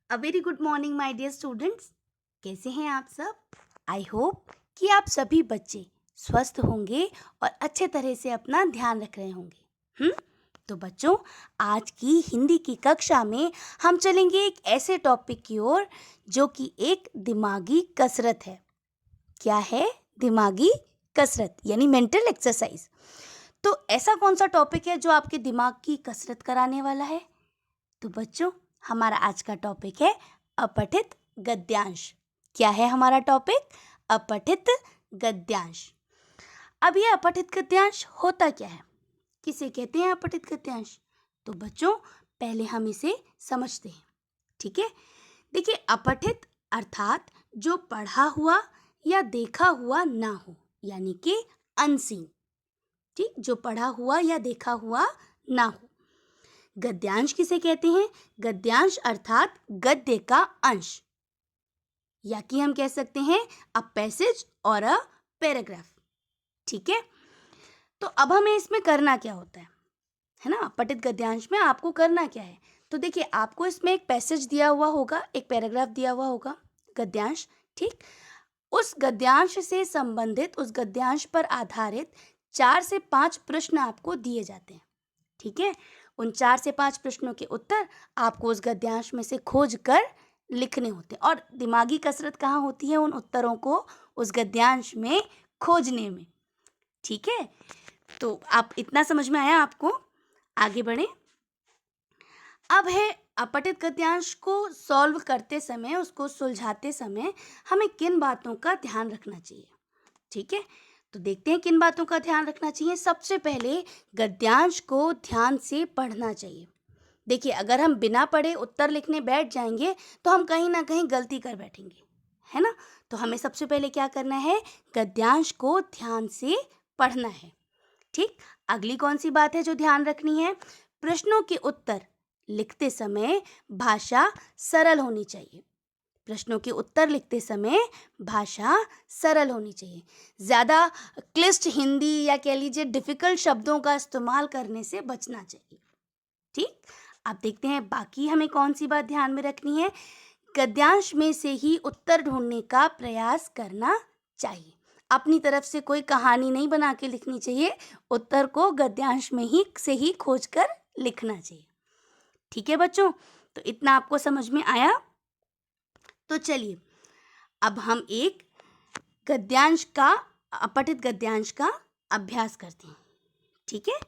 A very good morning my dear students. कैसे हैं आप सब? आई होप कि आप सभी बच्चे स्वस्थ होंगे और अच्छे तरह से अपना ध्यान रख रहे होंगे। तो बच्चों, आज की हिंदी की कक्षा में हम चलेंगे एक ऐसे टॉपिक की ओर जो कि एक दिमागी कसरत है। क्या है? दिमागी कसरत यानी मेंटल एक्सरसाइज। तो ऐसा कौन सा टॉपिक है जो आपके दिमाग की कसरत कराने वाला है? तो बच्चों, हमारा आज का टॉपिक है अपठित गद्यांश। क्या है हमारा टॉपिक? अपठित गद्यांश। अब ये अपठित गद्यांश होता क्या है? किसे कहते हैं अपठित गद्यांश? तो बच्चों, पहले हम इसे समझते हैं। ठीक है, देखिए, अपठित अर्थात जो पढ़ा हुआ या देखा हुआ ना हो, यानी कि अनसीन। ठीक, जो पढ़ा हुआ या देखा हुआ ना हो। गद्यांश किसे कहते हैं? गद्यांश अर्थात गद्य का अंश, या कि हम कह सकते हैं अ पैसेज और अ पैराग्राफ। ठीक है, तो अब हमें इसमें करना क्या होता है ना? अपठित गद्यांश में आपको करना क्या है? तो देखिए, आपको इसमें एक पैसेज दिया हुआ होगा, एक पैराग्राफ दिया हुआ होगा, गद्यांश। ठीक, उस गद्यांश से संबंधित, उस गद्यांश पर आधारित 4 से 5 प्रश्न आपको दिए जाते हैं। ठीक है, उन 4 से 5 प्रश्नों के उत्तर आपको उस गद्यांश में से खोज कर लिखने होते हैं। और दिमागी कसरत कहाँ होती है? उन उत्तरों को उस गद्यांश में खोजने में। ठीक है, तो आप इतना समझ में आया आपको? आगे बढ़े। अब है अपठित गद्यांश को सॉल्व करते समय, उसको सुलझाते समय हमें किन बातों का ध्यान रखना चाहिए। ठीक है, तो देखते हैं किन बातों का ध्यान रखना चाहिए। सबसे पहले गद्यांश को ध्यान से पढ़ना चाहिए। देखिए, अगर हम बिना पढ़े उत्तर लिखने बैठ जाएंगे तो हम कहीं ना कहीं गलती कर बैठेंगे, है ना? तो हमें सबसे पहले क्या करना है? गद्यांश को ध्यान से पढ़ना है। ठीक, अगली कौन सी बात है जो ध्यान रखनी है? प्रश्नों के उत्तर लिखते समय भाषा सरल होनी चाहिए। प्रश्नों के उत्तर लिखते समय भाषा सरल होनी चाहिए। ज़्यादा क्लिष्ट हिंदी या कह लीजिए डिफ़िकल्ट शब्दों का इस्तेमाल करने से बचना चाहिए। ठीक, अब देखते हैं बाकी हमें कौन सी बात ध्यान में रखनी है। गद्यांश में से ही उत्तर ढूंढने का प्रयास करना चाहिए। अपनी तरफ से कोई कहानी नहीं बना के लिखनी चाहिए। उत्तर को गद्यांश में ही खोज कर लिखना चाहिए। ठीक है बच्चों, तो इतना आपको समझ में आया? तो चलिए, अब हम एक गद्यांश का, अपठित गद्यांश का अभ्यास करते हैं। ठीक है,